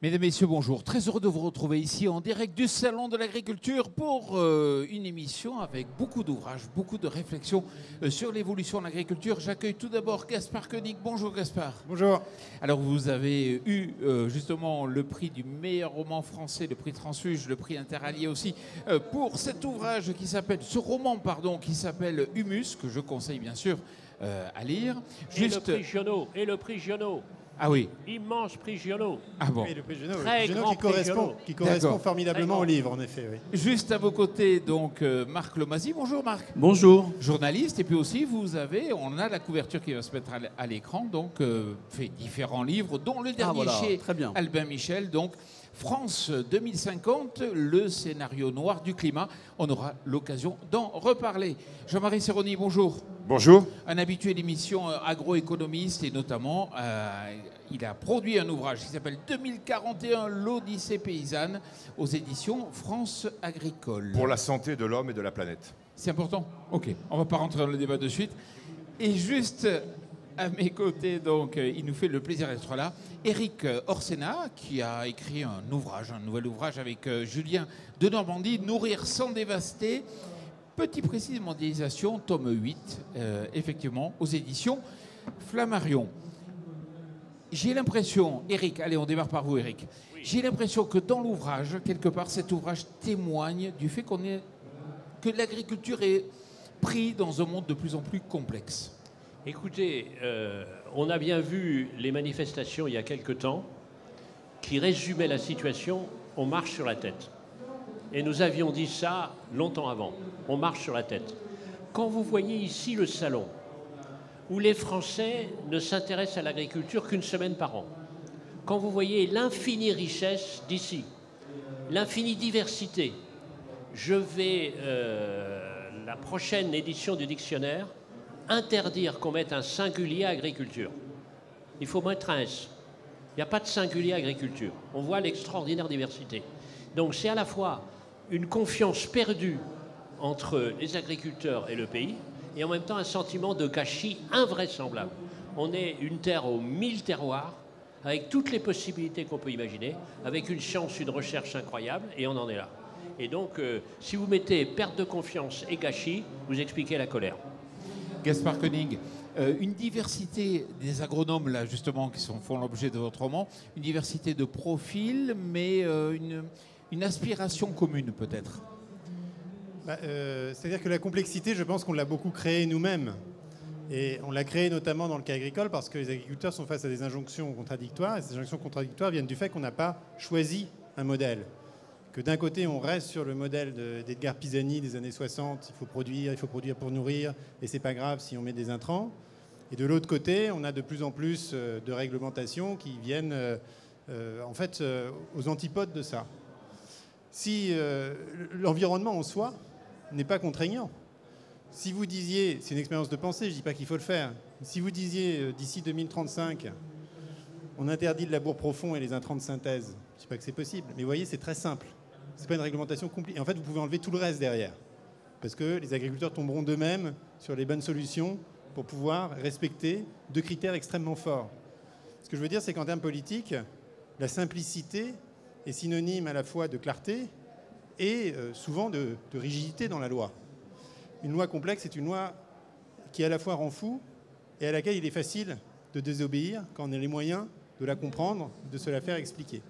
Mesdames, Messieurs, bonjour. Très heureux de vous retrouver ici en direct du Salon de l'Agriculture pour une émission avec beaucoup d'ouvrages, beaucoup de réflexions sur l'évolution de l'agriculture. J'accueille tout d'abord Gaspard Koenig. Bonjour Gaspard. Bonjour. Alors vous avez eu justement le prix du meilleur roman français, le prix Transfuge, le prix Interallié aussi, pour cet ouvrage qui s'appelle, ce roman pardon, qui s'appelle Humus, que je conseille bien sûr à lire. Et le prix Giono. Ah oui. Immense prix Giono. Ah bon. Oui, le prix Giono, Très grand qui correspond D'accord. formidablement au livre, en effet. Oui. Juste à vos côtés, donc, Marc Lomasi. Bonjour Marc. Bonjour. Journaliste, et puis aussi on a la couverture qui va se mettre à l'écran, donc fait différents livres, dont le dernier chez très bien. Albin Michel, donc France 2050, le scénario noir du climat. On aura l'occasion d'en reparler. Jean-Marie Serroni, bonjour. Bonjour. Un habitué d'émission agroéconomiste et notamment, il a produit un ouvrage qui s'appelle 2041, l'Odyssée paysanne, aux éditions France Agricole. Pour la santé de l'homme et de la planète. C'est important? Ok, on ne va pas rentrer dans le débat de suite. Et juste à mes côtés, donc, il nous fait le plaisir d'être là, Éric Orsena, qui a écrit un nouvel ouvrage avec Julien de Normandie, Nourrir sans dévaster. Petit précis de mondialisation, tome 8, effectivement, aux éditions Flammarion. J'ai l'impression, Éric, allez, on démarre par vous, Éric. Oui. J'ai l'impression que dans l'ouvrage, quelque part, cet ouvrage témoigne du fait que l'agriculture est prise dans un monde de plus en plus complexe. Écoutez, on a bien vu les manifestations il y a quelque temps qui résumaient la situation. On marche sur la tête. Et nous avions dit ça longtemps avant. On marche sur la tête. Quand vous voyez ici le salon, où les Français ne s'intéressent à l'agriculture qu'une semaine par an, quand vous voyez l'infinie richesse d'ici, l'infinie diversité, je vais, la prochaine édition du dictionnaire, interdire qu'on mette un singulier agriculture. Il faut mettre un S. Il n'y a pas de singulier agriculture. On voit l'extraordinaire diversité. Donc c'est à la fois une confiance perdue entre les agriculteurs et le pays, et en même temps un sentiment de gâchis invraisemblable. On est une terre aux 1000 terroirs, avec toutes les possibilités qu'on peut imaginer, avec une science, une recherche incroyable, et on en est là. Et donc, si vous mettez perte de confiance et gâchis, vous expliquez la colère. Gaspard Koenig, une diversité des agronomes, là, justement, qui font l'objet de votre roman, une diversité de profils, mais une aspiration commune, peut-être. C'est-à-dire que la complexité, je pense qu'on l'a beaucoup créée nous-mêmes. Et on l'a créée notamment dans le cas agricole parce que les agriculteurs sont face à des injonctions contradictoires. Et ces injonctions contradictoires viennent du fait qu'on n'a pas choisi un modèle. Que d'un côté, on reste sur le modèle d'Edgar Pisani des années 60. Il faut produire pour nourrir, et c'est pas grave si on met des intrants. Et de l'autre côté, on a de plus en plus de réglementations qui viennent en fait aux antipodes de ça. Si l'environnement en soi n'est pas contraignant. Si vous disiez, c'est une expérience de pensée, je ne dis pas qu'il faut le faire, si vous disiez d'ici 2035, on interdit le labour profond et les intrants de synthèse, je ne dis pas que c'est possible, mais vous voyez, c'est très simple. Ce n'est pas une réglementation compliquée. En fait, vous pouvez enlever tout le reste derrière, parce que les agriculteurs tomberont d'eux-mêmes sur les bonnes solutions pour pouvoir respecter deux critères extrêmement forts. Ce que je veux dire, c'est qu'en termes politiques, la simplicité est synonyme à la fois de clarté et souvent de rigidité dans la loi. Une loi complexe est une loi qui à la fois rend fou et à laquelle il est facile de désobéir quand on a les moyens de la comprendre, de se la faire expliquer.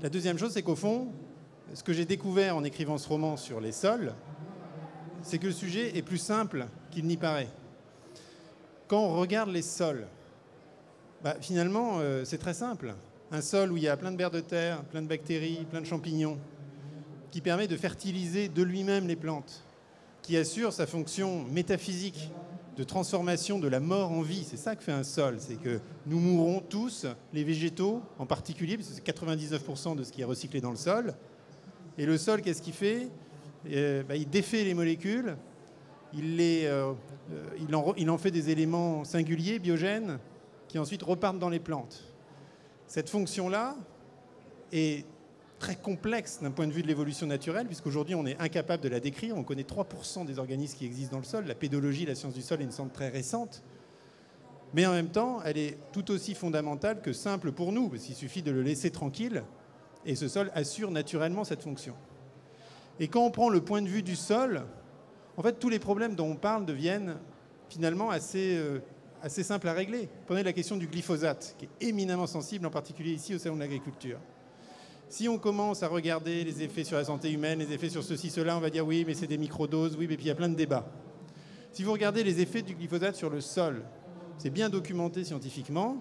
La deuxième chose, c'est qu'au fond, ce que j'ai découvert en écrivant ce roman sur les sols, c'est que le sujet est plus simple qu'il n'y paraît. Quand on regarde les sols, finalement, c'est très simple. Un sol où il y a plein de vers de terre, plein de bactéries, plein de champignons, qui permet de fertiliser de lui-même les plantes, qui assure sa fonction métaphysique de transformation de la mort en vie. C'est ça que fait un sol, c'est que nous mourrons tous, les végétaux en particulier, parce que c'est 99% de ce qui est recyclé dans le sol. Et le sol, qu'est-ce qu'il fait ? Il défait les molécules, il en fait des éléments singuliers, biogènes, qui ensuite repartent dans les plantes. Cette fonction-là est très complexe d'un point de vue de l'évolution naturelle, puisqu'aujourd'hui on est incapable de la décrire. On connaît 3% des organismes qui existent dans le sol. La pédologie, la science du sol, est une science très récente. Mais en même temps, elle est tout aussi fondamentale que simple pour nous, parce qu'il suffit de le laisser tranquille, et ce sol assure naturellement cette fonction. Et quand on prend le point de vue du sol, en fait, tous les problèmes dont on parle deviennent finalement assez simples à régler. Prenez la question du glyphosate, qui est éminemment sensible, en particulier ici au Salon de l'Agriculture. Si on commence à regarder les effets sur la santé humaine, les effets sur ceci, cela, on va dire oui, mais c'est des microdoses, oui, mais puis il y a plein de débats. Si vous regardez les effets du glyphosate sur le sol, c'est bien documenté scientifiquement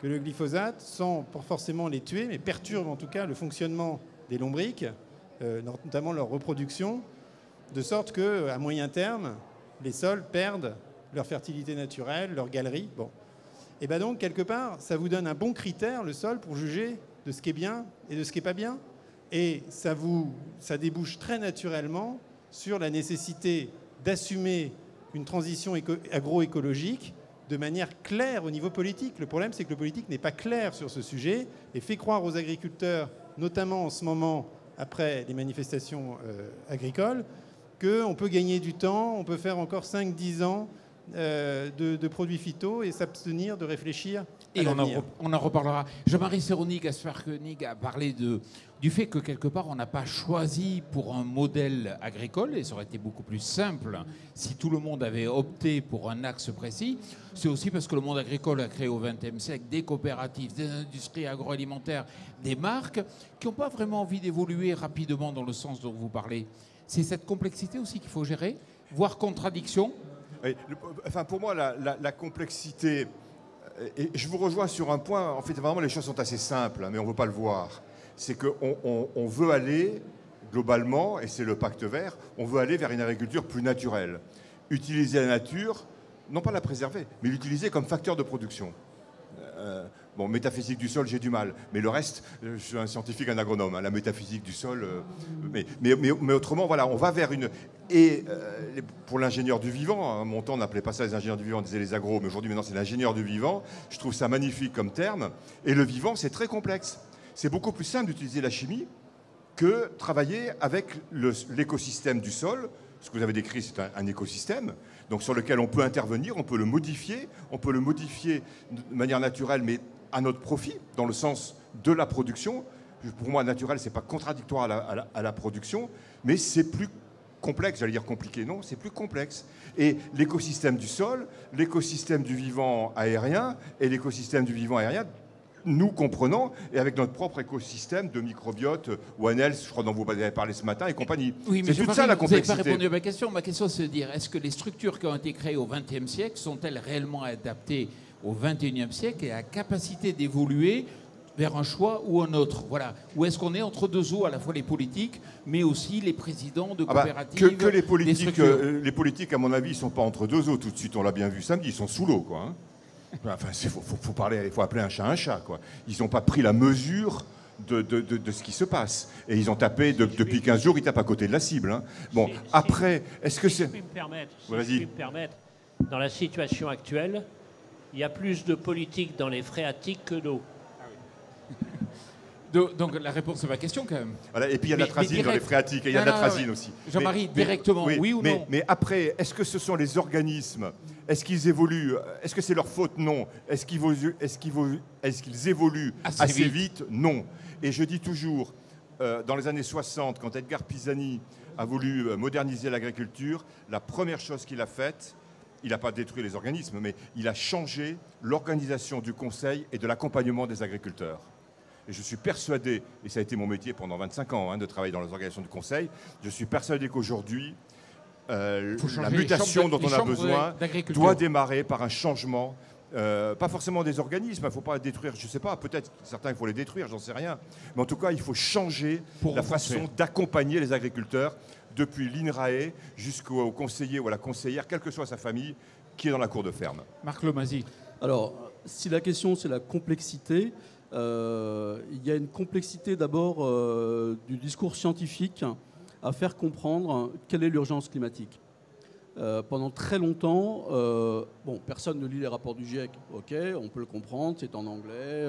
que le glyphosate, sans forcément les tuer, mais perturbe en tout cas le fonctionnement des lombriques, notamment leur reproduction, de sorte qu'à moyen terme, les sols perdent leur fertilité naturelle, leur galerie. Bon. Et bien donc, quelque part, ça vous donne un bon critère, le sol, pour juger de ce qui est bien et de ce qui n'est pas bien. Et ça débouche très naturellement sur la nécessité d'assumer une transition agroécologique de manière claire au niveau politique. Le problème, c'est que le politique n'est pas clair sur ce sujet et fait croire aux agriculteurs, notamment en ce moment, après les manifestations agricoles, qu'on peut gagner du temps, on peut faire encore 5-10 ans de produits phyto et s'abstenir de réfléchir à l'avenir. On en reparlera. Jean-Marie Serroni, Gaspard Koenig a parlé du fait que quelque part on n'a pas choisi pour un modèle agricole, et ça aurait été beaucoup plus simple si tout le monde avait opté pour un axe précis. C'est aussi parce que le monde agricole a créé au XXe siècle des coopératives, des industries agroalimentaires, des marques qui n'ont pas vraiment envie d'évoluer rapidement dans le sens dont vous parlez. C'est cette complexité aussi qu'il faut gérer, voire contradiction. Oui, pour moi, la complexité, et je vous rejoins sur un point, en fait, vraiment, les choses sont assez simples, mais on ne veut pas le voir. C'est qu'on veut aller, globalement, et c'est le pacte vert, on veut aller vers une agriculture plus naturelle. Utiliser la nature, non pas la préserver, mais l'utiliser comme facteur de production. Bon, métaphysique du sol, j'ai du mal. Mais le reste, je suis un scientifique, un agronome. Hein, la métaphysique du sol... mais autrement, voilà, on va vers une... Et pour l'ingénieur du vivant, à mon temps, on n'appelait pas ça les ingénieurs du vivant, on disait les agros, mais aujourd'hui, maintenant, c'est l'ingénieur du vivant. Je trouve ça magnifique comme terme. Et le vivant, c'est très complexe. C'est beaucoup plus simple d'utiliser la chimie que travailler avec l'écosystème du sol. Ce que vous avez décrit, c'est un écosystème, donc sur lequel on peut intervenir, on peut le modifier de manière naturelle, mais à notre profit, dans le sens de la production. Pour moi, naturel, ce n'est pas contradictoire à la production, mais c'est plus complexe, j'allais dire compliqué, non, c'est plus complexe. Et l'écosystème du sol, l'écosystème du vivant aérien et l'écosystème du vivant aérien, nous comprenons, et avec notre propre écosystème de microbiote, ONELS, je crois dont vous avez parlé ce matin, et compagnie. Oui, mais c'est toute ça la complexité. Vous n'avez pas répondu à ma question. Ma question, c'est de dire, est-ce que les structures qui ont été créées au XXe siècle sont-elles réellement adaptées au XXIe siècle et à capacité d'évoluer vers un choix ou un autre? Voilà. Ou est-ce qu'on est entre deux eaux, à la fois les politiques, mais aussi les présidents de coopératives? Que les politiques, à mon avis, ils ne sont pas entre deux eaux tout de suite. On l'a bien vu samedi, ils sont sous l'eau, quoi. Hein. Enfin, il faut appeler un chat, quoi. Ils n'ont pas pris la mesure de ce qui se passe. Et ils ont tapé, depuis 15 jours, ils tapent à côté de la cible. Hein. Bon, après, est-ce que c'est... Si je puis me permettre, dans la situation actuelle, il y a plus de politique dans les phréatiques que d'eau. Donc la réponse à ma question, quand même. Voilà, et puis il y a de l'atrazine dans les phréatiques, et il y a de l'atrazine aussi. Jean-Marie, directement, oui ou non? Mais après, est-ce que ce sont les organismes? Est-ce qu'ils évoluent? Est-ce que c'est leur faute? Non. Est-ce qu'ils évoluent assez vite? Non. Et je dis toujours, dans les années 60, quand Edgar Pisani a voulu moderniser l'agriculture, la première chose qu'il a faite, il n'a pas détruit les organismes, mais il a changé l'organisation du conseil et de l'accompagnement des agriculteurs. Et je suis persuadé, et ça a été mon métier pendant 25 ans, de travailler dans les organisations du conseil, je suis persuadé qu'aujourd'hui, la mutation dont on a besoin doit démarrer par un changement, pas forcément des organismes, il ne faut pas détruire, je ne sais pas, peut-être certains il faut les détruire, j'en sais rien, mais en tout cas il faut changer la façon d'accompagner les agriculteurs, depuis l'INRAE jusqu'au conseiller ou à la conseillère, quelle que soit sa famille, qui est dans la cour de ferme. Marc Lomazy. Alors, si la question c'est la complexité, il y a une complexité d'abord du discours scientifique à faire comprendre quelle est l'urgence climatique. Pendant très longtemps, personne ne lit les rapports du GIEC, ok, on peut le comprendre, c'est en anglais,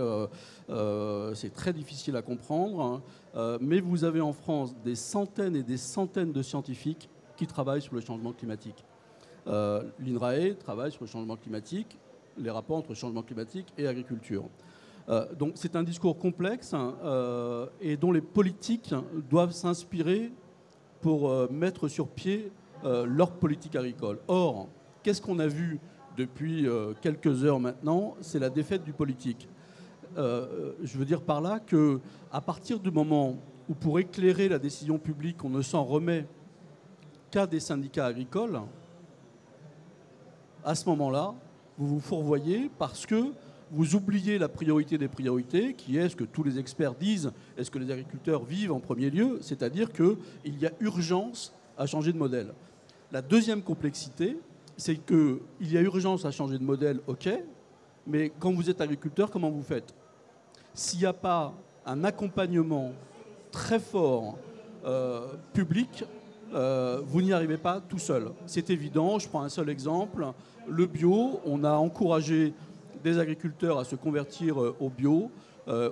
c'est très difficile à comprendre, mais vous avez en France des centaines et des centaines de scientifiques qui travaillent sur le changement climatique. L'INRAE travaille sur le changement climatique, les rapports entre changement climatique et agriculture. Donc c'est un discours complexe et dont les politiques doivent s'inspirer pour mettre sur pied leur politique agricole. Or, qu'est-ce qu'on a vu depuis quelques heures maintenant? C'est la défaite du politique. Je veux dire par là qu'à partir du moment où pour éclairer la décision publique, on ne s'en remet qu'à des syndicats agricoles, à ce moment-là, vous vous fourvoyez parce que vous oubliez la priorité des priorités, qui est ce que tous les experts disent, est ce que les agriculteurs vivent en premier lieu, c'est-à-dire qu'il y a urgence à changer de modèle. La deuxième complexité, c'est qu'il y a urgence à changer de modèle, ok, mais quand vous êtes agriculteur, comment vous faites? S'il n'y a pas un accompagnement très fort public, vous n'y arrivez pas tout seul. C'est évident, je prends un seul exemple, le bio, on a encouragé des agriculteurs à se convertir au bio.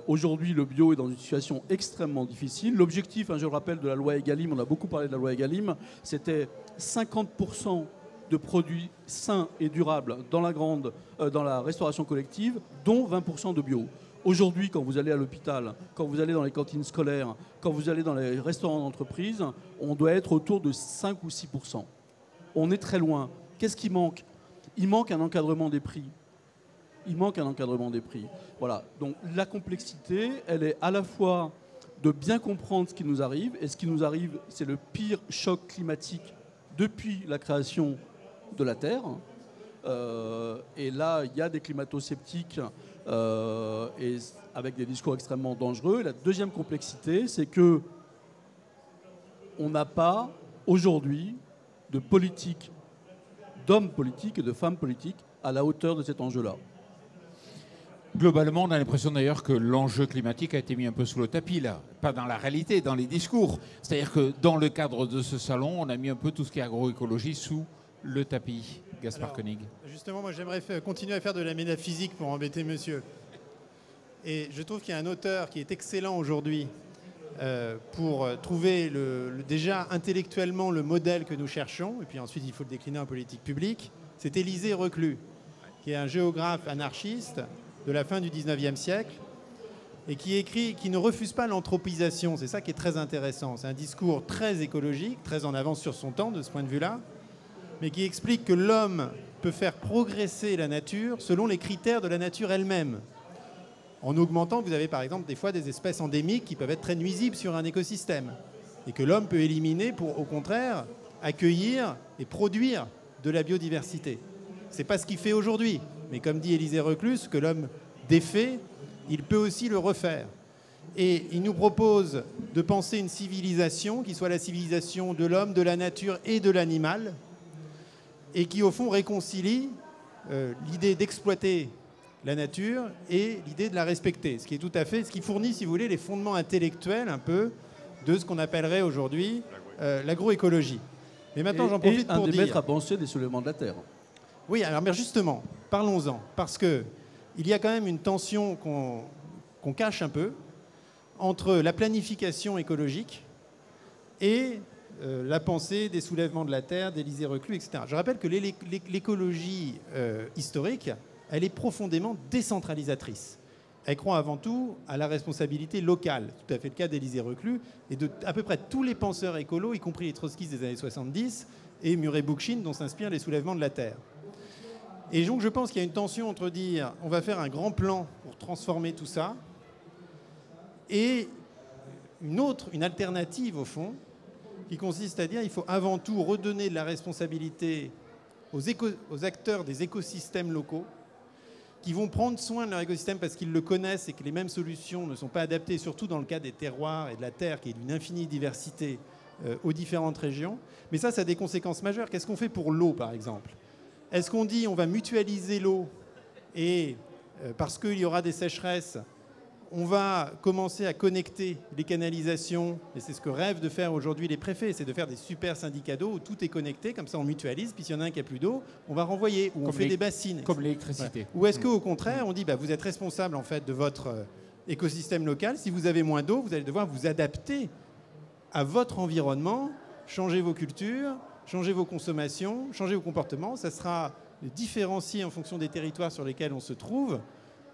Aujourd'hui, le bio est dans une situation extrêmement difficile. L'objectif, je le rappelle, de la loi Egalim, on a beaucoup parlé de la loi Egalim, c'était 50% de produits sains et durables dans la restauration collective, dont 20% de bio. Aujourd'hui, quand vous allez à l'hôpital, quand vous allez dans les cantines scolaires, quand vous allez dans les restaurants d'entreprise, on doit être autour de 5 ou 6%. On est très loin. Qu'est-ce qui manque? Il manque un encadrement des prix. Voilà. Donc la complexité, elle est à la fois de bien comprendre ce qui nous arrive, et ce qui nous arrive, c'est le pire choc climatique depuis la création de la Terre. Et là, il y a des climato-sceptiques et avec des discours extrêmement dangereux. Et la deuxième complexité, c'est que on n'a pas aujourd'hui de politique, d'hommes politiques et de femmes politiques à la hauteur de cet enjeu-là. Globalement, on a l'impression d'ailleurs que l'enjeu climatique a été mis un peu sous le tapis, là. Pas dans la réalité, dans les discours. C'est-à-dire que dans le cadre de ce salon, on a mis un peu tout ce qui est agroécologie sous le tapis. Gaspard Koenig. Justement, moi j'aimerais continuer à faire de la métaphysique pour embêter monsieur. Et je trouve qu'il y a un auteur qui est excellent aujourd'hui pour trouver déjà intellectuellement le modèle que nous cherchons, et puis ensuite il faut le décliner en politique publique. C'est Élisée Reclus, qui est un géographe anarchiste de la fin du 19e siècle, et qui écrit, qui ne refuse pas l'anthropisation. C'est ça qui est très intéressant. C'est un discours très écologique, très en avance sur son temps de ce point de vue-là, mais qui explique que l'homme peut faire progresser la nature selon les critères de la nature elle-même. En augmentant, vous avez par exemple des fois des espèces endémiques qui peuvent être très nuisibles sur un écosystème, et que l'homme peut éliminer pour, au contraire, accueillir et produire de la biodiversité. Ce n'est pas ce qu'il fait aujourd'hui, mais comme dit Élisée Reclus, ce que l'homme défait, il peut aussi le refaire. Et il nous propose de penser une civilisation qui soit la civilisation de l'homme, de la nature et de l'animal, et qui, au fond, réconcilie l'idée d'exploiter la nature et l'idée de la respecter. Ce qui est tout à fait, ce qui fournit, si vous voulez, les fondements intellectuels, un peu, de ce qu'on appellerait aujourd'hui l'agroécologie. Mais maintenant, j'en profite pour dire... un des maîtres à penser des soulèvements de la Terre. Oui, alors, mais justement, parlons-en. Parce qu'il y a quand même une tension qu'on cache un peu entre la planification écologique et la pensée des soulèvements de la Terre, d'Élisée Reclus, etc. Je rappelle que l'écologie historique, elle est profondément décentralisatrice. Elle croit avant tout à la responsabilité locale, tout à fait le cas d'Élisée Reclus, et de à peu près tous les penseurs écolos, y compris les trotskistes des années 70, et Murray Bookchin, dont s'inspirent les soulèvements de la Terre. Et donc je pense qu'il y a une tension entre dire on va faire un grand plan pour transformer tout ça, et une alternative au fond, qui consiste à dire qu'il faut avant tout redonner de la responsabilité aux acteurs des écosystèmes locaux, qui vont prendre soin de leur écosystème parce qu'ils le connaissent et que les mêmes solutions ne sont pas adaptées, surtout dans le cas des terroirs et de la terre, qui est d'une infinie diversité aux différentes régions. Mais ça a des conséquences majeures. Qu'est-ce qu'on fait pour l'eau, par exemple? Est-ce qu'on dit on va mutualiser l'eau et parce qu'il y aura des sécheresses, on va commencer à connecter les canalisations, et c'est ce que rêvent de faire aujourd'hui les préfets, c'est de faire des super syndicats d'eau où tout est connecté, comme ça on mutualise, puis s'il y en a un qui n'a plus d'eau, on va renvoyer, ou on fait des bassines. Comme l'électricité. Ouais. Ou est-ce qu'au contraire, on dit vous êtes responsable en fait de votre écosystème local, si vous avez moins d'eau, vous allez devoir vous adapter à votre environnement, changer vos cultures, changer vos consommations, changer vos comportements, ça sera différencier en fonction des territoires sur lesquels on se trouve,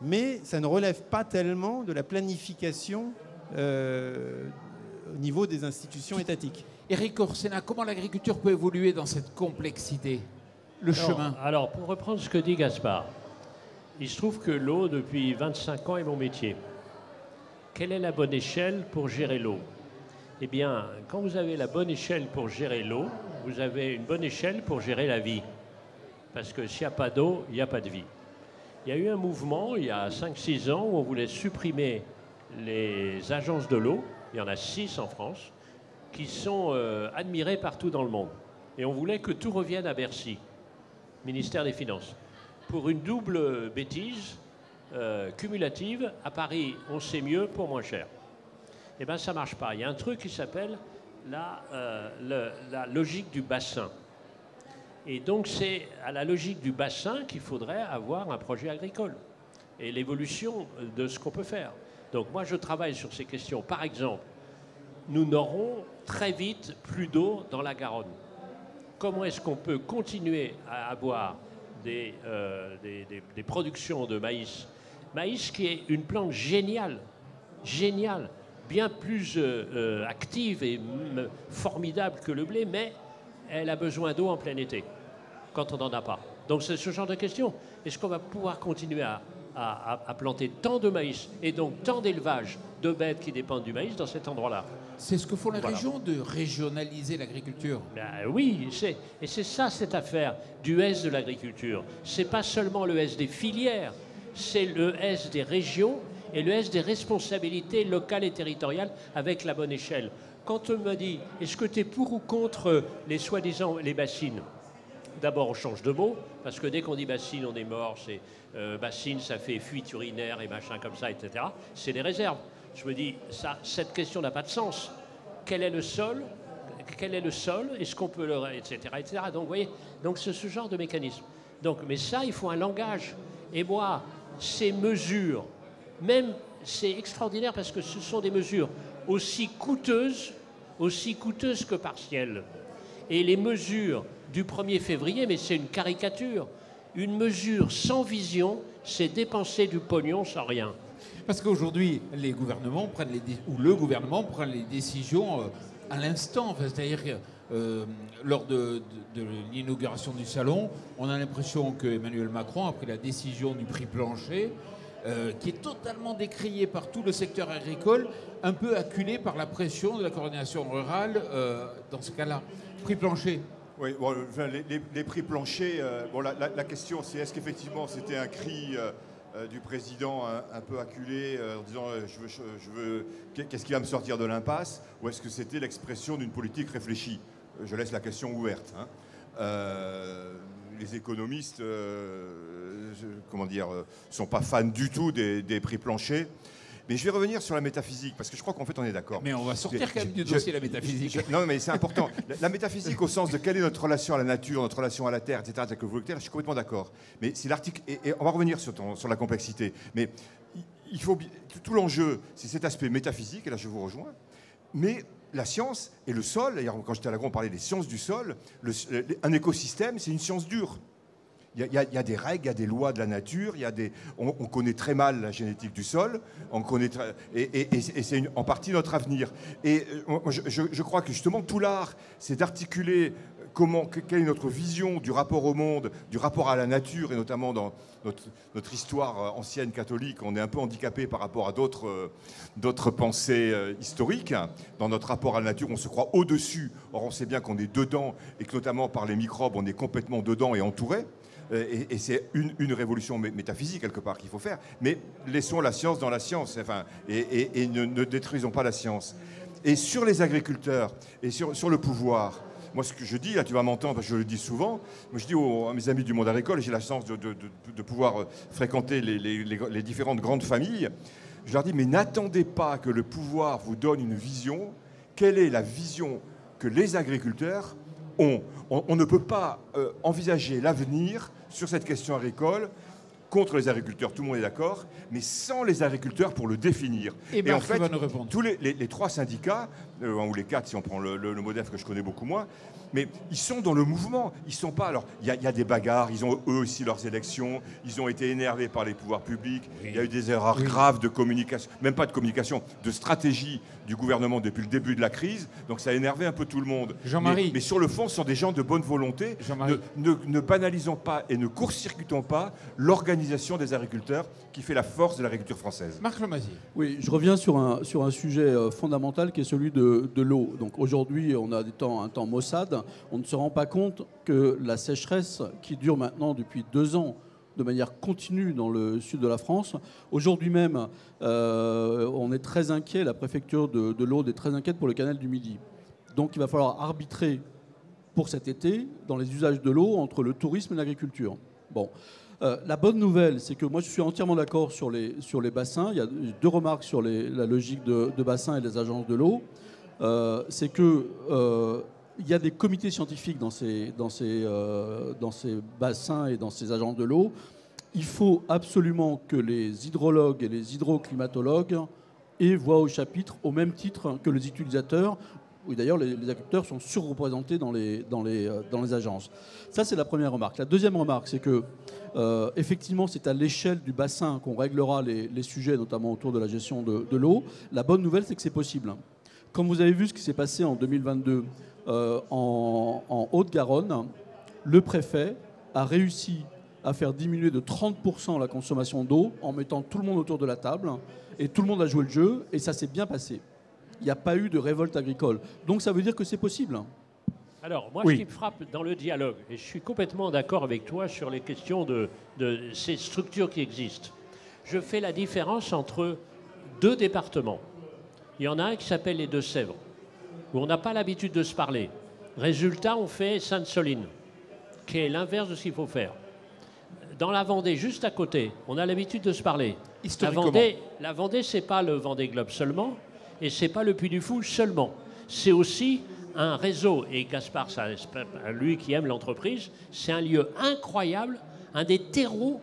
mais ça ne relève pas tellement de la planification au niveau des institutions étatiques. Éric Orsena, comment l'agriculture peut évoluer dans cette complexité? Le chemin. Alors, pour reprendre ce que dit Gaspard, il se trouve que l'eau, depuis 25 ans, est mon métier. Quelle est la bonne échelle pour gérer l'eau? Eh bien, quand vous avez la bonne échelle pour gérer l'eau, vous avez une bonne échelle pour gérer la vie. Parce que s'il n'y a pas d'eau, il n'y a pas de vie. Il y a eu un mouvement, il y a 5-6 ans, où on voulait supprimer les agences de l'eau. Il y en a 6 en France, qui sont admirées partout dans le monde. Et on voulait que tout revienne à Bercy, ministère des Finances. Pour une double bêtise cumulative, à Paris, on sait mieux pour moins cher. Eh bien, ça ne marche pas. Il y a un truc qui s'appelle la logique du bassin. Et donc, c'est à la logique du bassin qu'il faudrait avoir un projet agricole et l'évolution de ce qu'on peut faire. Donc, moi, je travaille sur ces questions. Par exemple, nous n'aurons très vite plus d'eau dans la Garonne. Comment est-ce qu'on peut continuer à avoir des productions de maïs? Maïs qui est une plante géniale, bien plus active et formidable que le blé, mais elle a besoin d'eau en plein été, quand on n'en a pas. Donc c'est ce genre de question. Est-ce qu'on va pouvoir continuer à planter tant de maïs et donc tant d'élevage de bêtes qui dépendent du maïs dans cet endroit-là? C'est ce que font les régions, de régionaliser l'agriculture. Ben oui, et c'est ça cette affaire du S de l'agriculture. C'est pas seulement le S des filières, c'est le S des régions et le S des responsabilités locales et territoriales avec la bonne échelle. Quand on me dit, est-ce que tu es pour ou contre les soi-disant les bassines? D'abord, on change de mot, parce que dès qu'on dit bassine, on est mort. C'est bassine, ça fait fuite urinaire et machin comme ça, etc. C'est des réserves. Je me dis, cette question n'a pas de sens. Quel est le sol? Est-ce qu'on peut le... etc. etc. Donc, vous voyez, donc c'est ce genre de mécanisme. Donc, mais ça, il faut un langage. Et moi, ces mesures, même, c'est extraordinaire parce que ce sont des mesures aussi coûteuses que partielles. Et les mesures du 1er février, mais c'est une caricature. Une mesure sans vision, c'est dépenser du pognon sans rien. Parce qu'aujourd'hui, les gouvernements le gouvernement prend les décisions à l'instant. Enfin, c'est-à-dire que lors de l'inauguration du salon, on a l'impression que Emmanuel Macron a pris la décision du prix plancher, qui est totalement décrié par tout le secteur agricole, un peu acculé par la pression de la coordination rurale dans ce cas-là. Prix plancher. Oui, bon, enfin, les prix planchers, bon, la question c'est est-ce qu'effectivement c'était un cri du président un peu acculé en disant je veux qu'est-ce qui va me sortir de l'impasse, ou est-ce que c'était l'expression d'une politique réfléchie? Je laisse la question ouverte. Hein. Les économistes sont pas fans du tout des prix planchers. Mais je vais revenir sur la métaphysique, parce que je crois qu'en fait on est d'accord. Mais on va sortir quand même du dossier de la métaphysique. Non, mais c'est important. La métaphysique au sens de quelle est notre relation à la nature, notre relation à la terre, etc., que vous je suis complètement d'accord. Mais c'est l'article, et on va revenir sur la complexité. Mais il faut tout l'enjeu, c'est cet aspect métaphysique, et là je vous rejoins. Mais la science et le sol, d'ailleurs quand j'étais à l'agro on parlait des sciences du sol, un écosystème c'est une science dure. Il y a des règles, il y a des lois de la nature, on connaît très mal la génétique du sol, et c'est en partie notre avenir. Et je crois que justement tout l'art, c'est d'articuler quelle est notre vision du rapport au monde, du rapport à la nature, et notamment dans notre histoire ancienne catholique, on est un peu handicapé par rapport à d'autres pensées historiques. Dans notre rapport à la nature, on se croit au-dessus, or on sait bien qu'on est dedans, et que notamment par les microbes, on est complètement dedans et entouré. Et c'est une révolution métaphysique, quelque part, qu'il faut faire. Mais laissons la science dans la science, enfin, et ne détruisons pas la science. Et sur les agriculteurs, et sur le pouvoir, moi, ce que je dis, là, tu vas m'entendre, parce que je le dis souvent, moi, je dis à mes amis du monde agricole, et j'ai la chance de pouvoir fréquenter les différentes grandes familles, je leur dis, mais n'attendez pas que le pouvoir vous donne une vision. Quelle est la vision que les agriculteurs ont? On ne peut pas envisager l'avenir sur cette question agricole contre les agriculteurs, tout le monde est d'accord, mais sans les agriculteurs pour le définir. Et en fait, va nous répondre. tous les 3 syndicats, ou les 4 si on prend le MODEF que je connais beaucoup moins, mais ils sont dans le mouvement. Ils sont pas. Alors, il y a des bagarres. Ils ont eux aussi leurs élections. Ils ont été énervés par les pouvoirs publics. Il y a eu des erreurs graves de communication, même pas de communication, de stratégie du gouvernement depuis le début de la crise. Donc, ça a énervé un peu tout le monde. Jean-Marie. Mais sur le fond, ce sont des gens de bonne volonté. Ne banalisons pas et ne court-circuitons pas l'organisation des agriculteurs qui fait la force de l'agriculture française. Marc Lemazier. Oui, je reviens sur un sujet fondamental qui est celui de l'eau. Donc aujourd'hui, on a un temps maussade. On ne se rend pas compte que la sécheresse qui dure maintenant depuis 2 ans de manière continue dans le sud de la France, aujourd'hui même, on est très inquiet, la préfecture de l'Aude est très inquiète pour le canal du Midi. Donc il va falloir arbitrer pour cet été dans les usages de l'eau entre le tourisme et l'agriculture. Bon. La bonne nouvelle, c'est que moi je suis entièrement d'accord sur les bassins. Il y a 2 remarques sur la logique de bassins et des agences de l'eau. C'est que il y a des comités scientifiques dans ces bassins et dans ces agences de l'eau. Il faut absolument que les hydrologues et les hydroclimatologues aient voix au chapitre au même titre que les utilisateurs. Oui, d'ailleurs, les agriculteurs sont surreprésentés dans les agences. Ça, c'est la première remarque. La deuxième remarque, c'est que, effectivement, c'est à l'échelle du bassin qu'on réglera les sujets, notamment autour de la gestion de l'eau. La bonne nouvelle, c'est que c'est possible. Comme vous avez vu ce qui s'est passé en 2022 en Haute-Garonne, le préfet a réussi à faire diminuer de 30% la consommation d'eau en mettant tout le monde autour de la table. Et tout le monde a joué le jeu, et ça s'est bien passé. Il n'y a pas eu de révolte agricole. Donc ça veut dire que c'est possible. Alors, moi, ce qui me frappe dans le dialogue, et je suis complètement d'accord avec toi sur les questions de ces structures qui existent, je fais la différence entre 2 départements. Il y en a un qui s'appelle les Deux-Sèvres, où on n'a pas l'habitude de se parler. Résultat, on fait Sainte-Soline, qui est l'inverse de ce qu'il faut faire. Dans la Vendée, juste à côté, on a l'habitude de se parler. La Vendée, c'est pas le Vendée Globe seulement, et c'est pas le Puy du Fou seulement. C'est aussi un réseau, et Gaspard, lui qui aime l'entreprise, c'est un lieu incroyable, un des terreaux,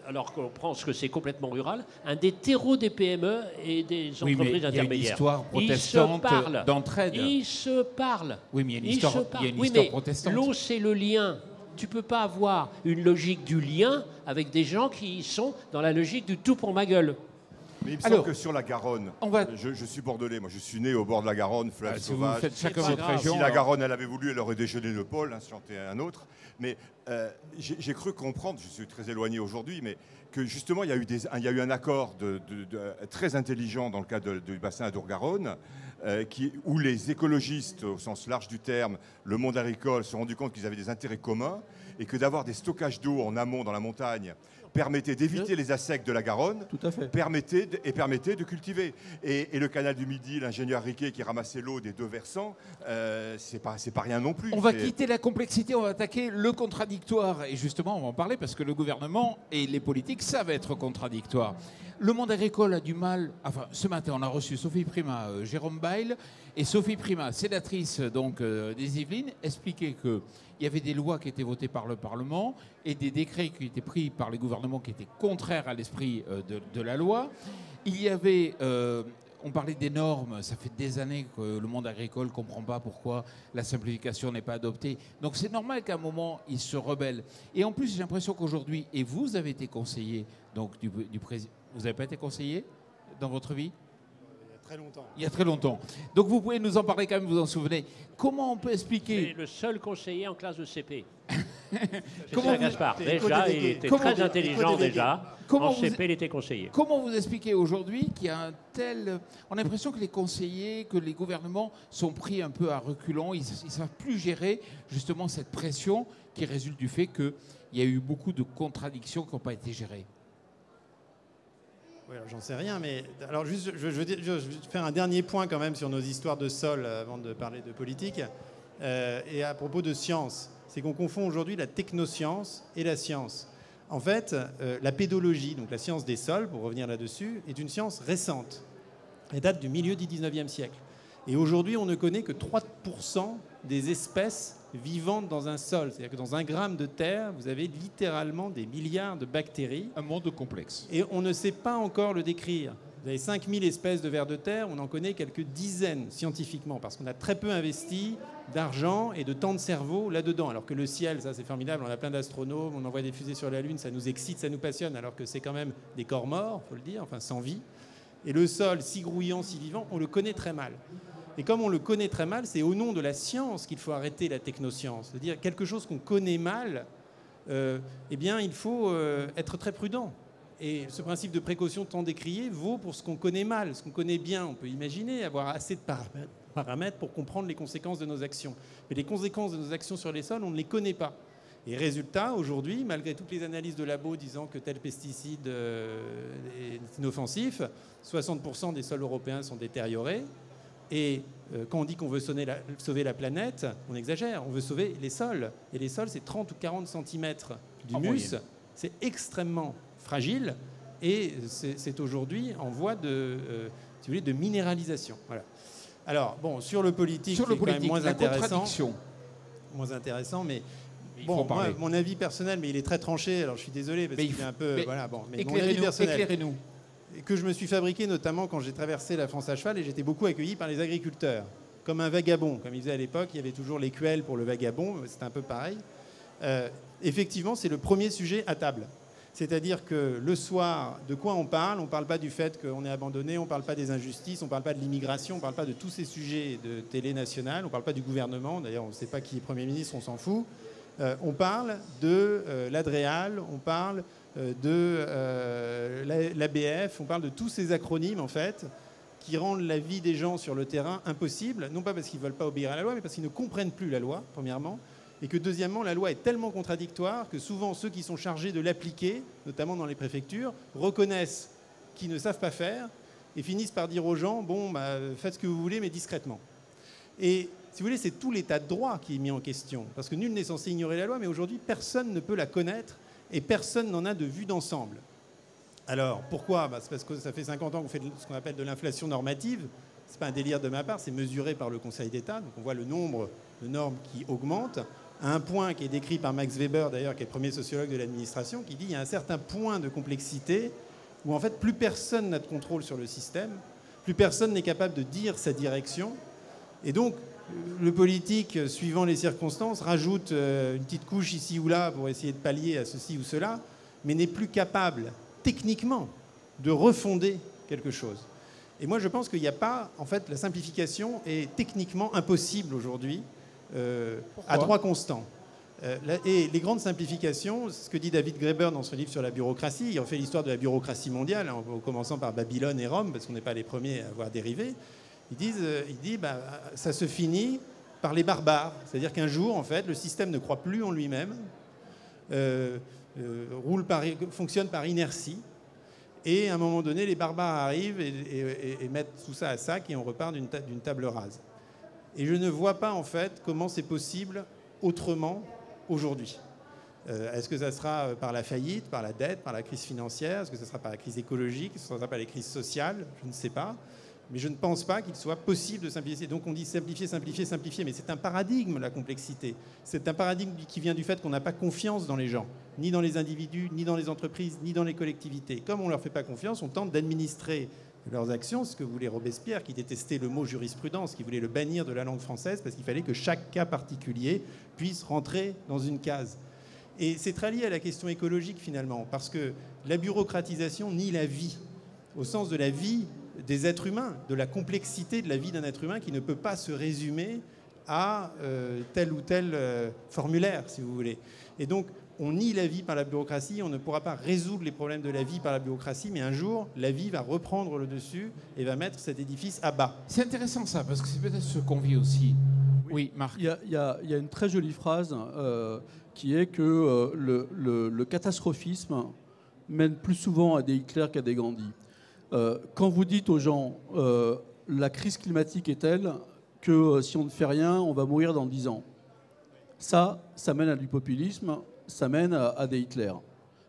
alors qu'on pense que c'est complètement rural, un des terreaux des PME et des entreprises intermédiaires. Il y a une histoire protestante d'entraide. Ils se parlent. Oui, mais il y a une histoire protestante. L'eau, c'est le lien. Tu ne peux pas avoir une logique du lien avec des gens qui sont dans la logique du tout pour ma gueule. Mais il me semble que sur la Garonne, je suis bordelais, moi je suis né au bord de la Garonne, fleuve sauvage. Vous faites chacun votre région. Si la Garonne elle avait voulu, elle aurait déjeuné le pôle, si j'en étais un autre. Mais j'ai cru comprendre, je suis très éloigné aujourd'hui, mais que justement il y a eu un accord très intelligent dans le cadre du bassin d'Our-Garonne, où les écologistes, au sens large du terme, le monde agricole, se sont rendus compte qu'ils avaient des intérêts communs et que d'avoir des stockages d'eau en amont dans la montagne permettait d'éviter les assecs de la Garonne, tout à fait. permettait de cultiver. Et le canal du Midi, l'ingénieur Riquet qui ramassait l'eau des 2 versants, c'est pas rien non plus. On va quitter la complexité, on va attaquer le contradictoire. Et justement, on va en parler parce que le gouvernement et les politiques savent être contradictoires. Le monde agricole a du mal... Enfin, ce matin, on a reçu Sophie Primas, Jérôme Bail. Et Sophie Primas, sénatrice donc, des Yvelines, expliquait qu'il y avait des lois qui étaient votées par le Parlement et des décrets qui étaient pris par les gouvernements qui étaient contraires à l'esprit de la loi. Il y avait... on parlait des normes, ça fait des années que le monde agricole ne comprend pas pourquoi la simplification n'est pas adoptée. Donc c'est normal qu'à un moment, il se rebelle. Et en plus, j'ai l'impression qu'aujourd'hui, et vous avez été conseiller donc, du président... Vous n'avez pas été conseiller dans votre vie ? Très longtemps. Il y a très longtemps. Donc vous pouvez nous en parler quand même, vous en souvenez. Comment on peut expliquer... C'est le seul conseiller en classe de CP. Comment Gaspard, déjà, il était très intelligent déjà. En CP, il était conseiller. Comment vous expliquez aujourd'hui qu'il y a un tel... On a l'impression que les conseillers, que les gouvernements sont pris un peu à reculons. Ils ne savent plus gérer justement cette pression qui résulte du fait qu'il y a eu beaucoup de contradictions qui n'ont pas été gérées. Oui, j'en sais rien, mais alors juste, je veux faire un dernier point quand même sur nos histoires de sol avant de parler de politique. Et à propos de science, c'est qu'on confond aujourd'hui la technoscience et la science. En fait, la pédologie, donc la science des sols, pour revenir là-dessus, est une science récente. Elle date du milieu du 19e siècle. Et aujourd'hui, on ne connaît que 3% des espèces vivantes dans un sol. C'est-à-dire que dans 1 gramme de terre, vous avez littéralement des milliards de bactéries. Un monde complexe. Et on ne sait pas encore le décrire. Vous avez 5000 espèces de vers de terre, on en connaît quelques dizaines scientifiquement, parce qu'on a très peu investi d'argent et de temps de cerveau là-dedans. Alors que le ciel, ça c'est formidable, on a plein d'astronomes, on envoie des fusées sur la Lune, ça nous excite, ça nous passionne, alors que c'est quand même des corps morts, il faut le dire, enfin sans vie. Et le sol, si grouillant, si vivant, on le connaît très mal. Et comme on le connaît très mal, c'est au nom de la science qu'il faut arrêter la technoscience. C'est-à-dire quelque chose qu'on connaît mal, eh bien il faut être très prudent. Et ce principe de précaution tant décrié vaut pour ce qu'on connaît mal. Ce qu'on connaît bien, on peut imaginer avoir assez de paramètres pour comprendre les conséquences de nos actions. Mais les conséquences de nos actions sur les sols, on ne les connaît pas. Et résultat, aujourd'hui, malgré toutes les analyses de labo disant que tel pesticide est inoffensif, 60% des sols européens sont détériorés. Et quand on dit qu'on veut sauver la planète, on exagère. On veut sauver les sols. Et les sols, c'est 30 ou 40 cm d'humus. C'est extrêmement fragile et c'est aujourd'hui en voie de, si vous voulez, de minéralisation. Voilà. Alors, bon, sur le politique, c'est quand même moins intéressant, mais bon, moi, mon avis personnel, mais il est très tranché, alors je suis désolé, parce qu'il est un peu... Voilà, bon, mais mon avis personnel, éclairez-nous. Que je me suis fabriqué notamment quand j'ai traversé la France à cheval, et j'étais beaucoup accueilli par les agriculteurs, comme un vagabond. Comme ils disaient à l'époque, il y avait toujours l'écuelle pour le vagabond, c'était un peu pareil. Effectivement, c'est le premier sujet à table. C'est-à-dire que le soir, de quoi on parle? On ne parle pas du fait qu'on est abandonné, on ne parle pas des injustices, on ne parle pas de l'immigration, on ne parle pas de tous ces sujets de télé nationale, on ne parle pas du gouvernement, d'ailleurs on ne sait pas qui est Premier ministre, on s'en fout. On parle de l'ADREAL, on parle de l'ABF, on parle de tous ces acronymes en fait qui rendent la vie des gens sur le terrain impossible, non pas parce qu'ils ne veulent pas obéir à la loi, mais parce qu'ils ne comprennent plus la loi, premièrement. Et que deuxièmement, la loi est tellement contradictoire que souvent ceux qui sont chargés de l'appliquer, notamment dans les préfectures, reconnaissent qu'ils ne savent pas faire et finissent par dire aux gens, bon, bah, faites ce que vous voulez, mais discrètement. Et si vous voulez, c'est tout l'état de droit qui est mis en question. Parce que nul n'est censé ignorer la loi, mais aujourd'hui, personne ne peut la connaître et personne n'en a de vue d'ensemble. Alors, pourquoi? Bah, c'est parce que ça fait 50 ans qu'on fait ce qu'on appelle de l'inflation normative. Ce n'est pas un délire de ma part, c'est mesuré par le Conseil d'État. Donc on voit le nombre de normes qui augmente, à un point qui est décrit par Max Weber, d'ailleurs, qui est le premier sociologue de l'administration, qui dit qu'il y a un certain point de complexité où, en fait, plus personne n'a de contrôle sur le système, plus personne n'est capable de dire sa direction. Et donc, le politique, suivant les circonstances, rajoute une petite couche ici ou là pour essayer de pallier à ceci ou cela, mais n'est plus capable, techniquement, de refonder quelque chose. Et moi, je pense qu'il n'y a pas... En fait, la simplification est techniquement impossible aujourd'hui, à droit constant. Et les grandes simplifications, c'est ce que dit David Graeber dans son livre sur la bureaucratie, il refait l'histoire de la bureaucratie mondiale, en commençant par Babylone et Rome, parce qu'on n'est pas les premiers à avoir dérivé. Il dit bah, ça se finit par les barbares. C'est-à-dire qu'un jour, en fait, le système ne croit plus en lui-même, fonctionne par inertie, et à un moment donné, les barbares arrivent et mettent tout ça à sac, et on repart d'une table rase. Et je ne vois pas, en fait, comment c'est possible autrement aujourd'hui. Est-ce que ça sera par la faillite, par la dette, par la crise financière? Est-ce que ça sera par la crise écologique? Est-ce que ça sera par les crises sociales? Je ne sais pas. Mais je ne pense pas qu'il soit possible de simplifier. Donc on dit simplifier, simplifier, simplifier. Mais c'est un paradigme, la complexité. C'est un paradigme qui vient du fait qu'on n'a pas confiance dans les gens, ni dans les individus, ni dans les entreprises, ni dans les collectivités. Comme on ne leur fait pas confiance, on tente d'administrer leurs actions, ce que voulait Robespierre, qui détestait le mot jurisprudence, qui voulait le bannir de la langue française, parce qu'il fallait que chaque cas particulier puisse rentrer dans une case. Et c'est très lié à la question écologique, finalement, parce que la bureaucratisation nie la vie, au sens de la vie des êtres humains, de la complexité de la vie d'un être humain qui ne peut pas se résumer à tel ou tel formulaire, si vous voulez. Et donc, on nie la vie par la bureaucratie, on ne pourra pas résoudre les problèmes de la vie par la bureaucratie, mais un jour, la vie va reprendre le dessus et va mettre cet édifice à bas. C'est intéressant ça, parce que c'est peut-être ce qu'on vit aussi. Oui, Marc. Il y a une très jolie phrase qui est que le catastrophisme mène plus souvent à des Hitler qu'à des Gandhi. Quand vous dites aux gens la crise climatique est telle que si on ne fait rien, on va mourir dans 10 ans. Ça mène à du populisme, ça mène à des Hitler.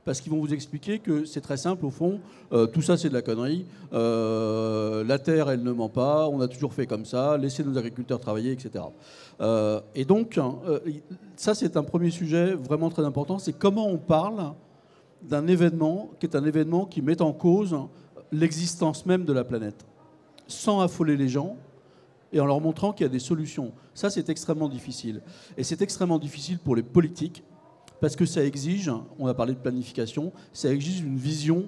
parce qu'ils vont vous expliquer que c'est très simple, au fond, tout ça c'est de la connerie, la terre elle ne ment pas, on a toujours fait comme ça, laissez nos agriculteurs travailler, etc. Et donc, ça c'est un premier sujet vraiment très important, c'est comment on parle d'un événement qui est un événement qui met en cause l'existence même de la planète, sans affoler les gens, et en leur montrant qu'il y a des solutions. Ça, c'est extrêmement difficile. Et c'est extrêmement difficile pour les politiques, parce que ça exige, on a parlé de planification, ça exige une vision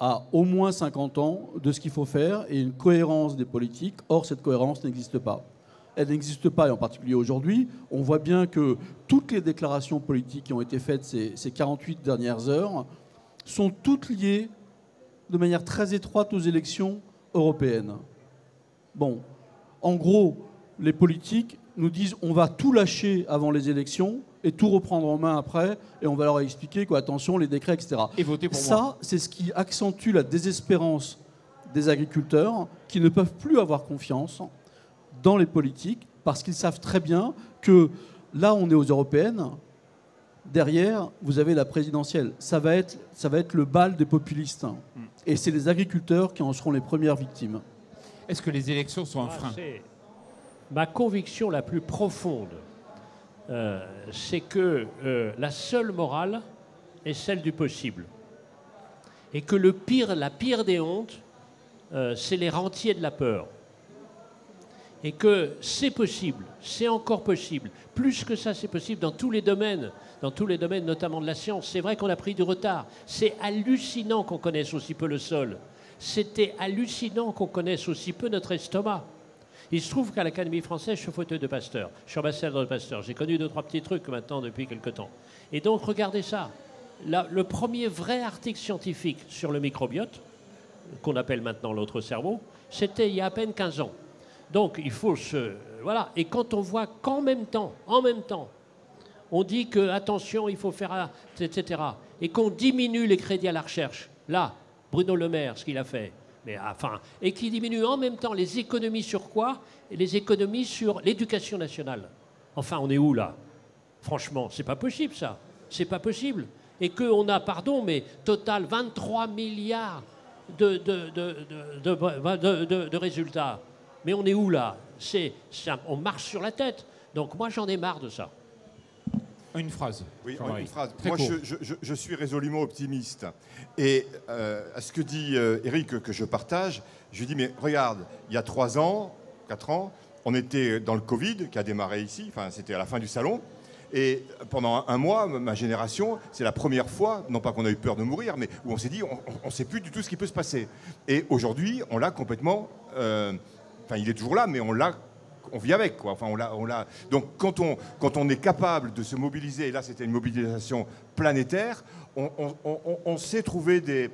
à au moins 50 ans de ce qu'il faut faire et une cohérence des politiques. Or, cette cohérence n'existe pas. Elle n'existe pas, et en particulier aujourd'hui. On voit bien que toutes les déclarations politiques qui ont été faites ces 48 dernières heures sont toutes liées de manière très étroite aux élections européennes. Bon, en gros, les politiques nous disent on va tout lâcher avant les élections et tout reprendre en main après, et on va leur expliquer attention, les décrets, etc. Et voter pour moi. Ça, c'est ce qui accentue la désespérance des agriculteurs qui ne peuvent plus avoir confiance dans les politiques parce qu'ils savent très bien que là, on est aux européennes. Derrière, vous avez la présidentielle. Ça va être le bal des populistes. Et c'est les agriculteurs qui en seront les premières victimes. Est-ce que les élections sont un frein ? C'est ma conviction la plus profonde, c'est que la seule morale est celle du possible. Et que la pire des hontes, c'est les rentiers de la peur. Et que c'est possible, c'est encore possible. Plus que ça, c'est possible dans tous les domaines, notamment de la science. C'est vrai qu'on a pris du retard. C'est hallucinant qu'on connaisse aussi peu le sol. C'était hallucinant qu'on connaisse aussi peu notre estomac. Il se trouve qu'à l'Académie française, je suis au fauteuil de Pasteur. Je suis ambassadeur de Pasteur. J'ai connu 2-3 petits trucs maintenant depuis quelque temps. Et donc, regardez ça. Le premier vrai article scientifique sur le microbiote, qu'on appelle maintenant l'autre cerveau, c'était il y a à peine 15 ans. Donc, il faut se... Voilà. Et quand on voit qu'en même temps, on dit que, attention, il faut faire... etc. Et qu'on diminue les crédits à la recherche. Là, Bruno Le Maire, ce qu'il a fait. Et qui diminue en même temps les économies sur quoi? Les économies sur l'éducation nationale. Enfin, on est où, là? Franchement, c'est pas possible, ça. C'est pas possible. Et qu'on a, pardon, mais total 23 milliards de résultats. Mais on est où, là? On marche sur la tête. Donc moi, j'en ai marre de ça. Une phrase. Oui, une phrase. Très Moi, court. je suis résolument optimiste. Et à ce que dit Eric, que je partage, je lui dis, mais regarde, il y a 3 ans, 4 ans, on était dans le Covid, qui a démarré ici, enfin, c'était à la fin du salon. Et pendant un mois, ma génération, c'est la première fois, non pas qu'on a eu peur de mourir, mais où on s'est dit, on ne sait plus du tout ce qui peut se passer. Et aujourd'hui, on l'a complètement... Enfin, il est toujours là, mais on vit avec, quoi. Enfin, on l'a. Donc, quand on est capable de se mobiliser, et là, c'était une mobilisation planétaire, on sait trouver des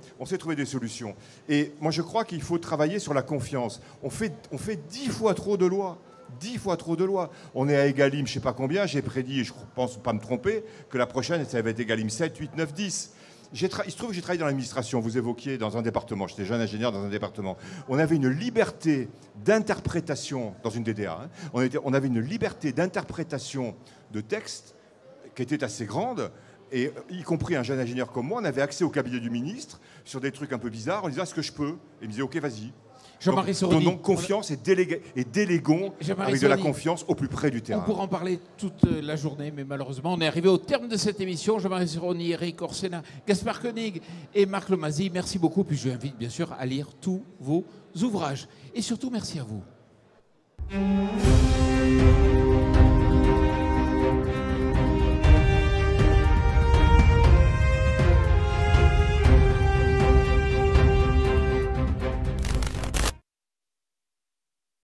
solutions. Et moi, je crois qu'il faut travailler sur la confiance. On fait 10 fois trop de lois. 10 fois trop de lois. On est à Egalim, je ne sais pas combien, j'ai prédit, et je pense pas me tromper, que la prochaine, ça va être Egalim 7, 8, 9, 10. Il se trouve que j'ai travaillé dans l'administration, vous évoquiez dans un département, j'étais jeune ingénieur dans un département. On avait une liberté d'interprétation, dans une DDA, hein, on avait une liberté d'interprétation de textes qui était assez grande, et y compris un jeune ingénieur comme moi, on avait accès au cabinet du ministre sur des trucs un peu bizarres, on disait « est-ce que je peux ?» Et il me disait « ok, vas-y ». Jean-Marie Soroni. Donc confiance et déléguons avec de la confiance au plus près du terrain. On pourra en parler toute la journée, mais malheureusement, on est arrivé au terme de cette émission. Jean-Marie Soroni, Eric Orsena, Gaspard Koenig et Marc Lomazzi, merci beaucoup. Puis je vous invite bien sûr à lire tous vos ouvrages. Et surtout, merci à vous.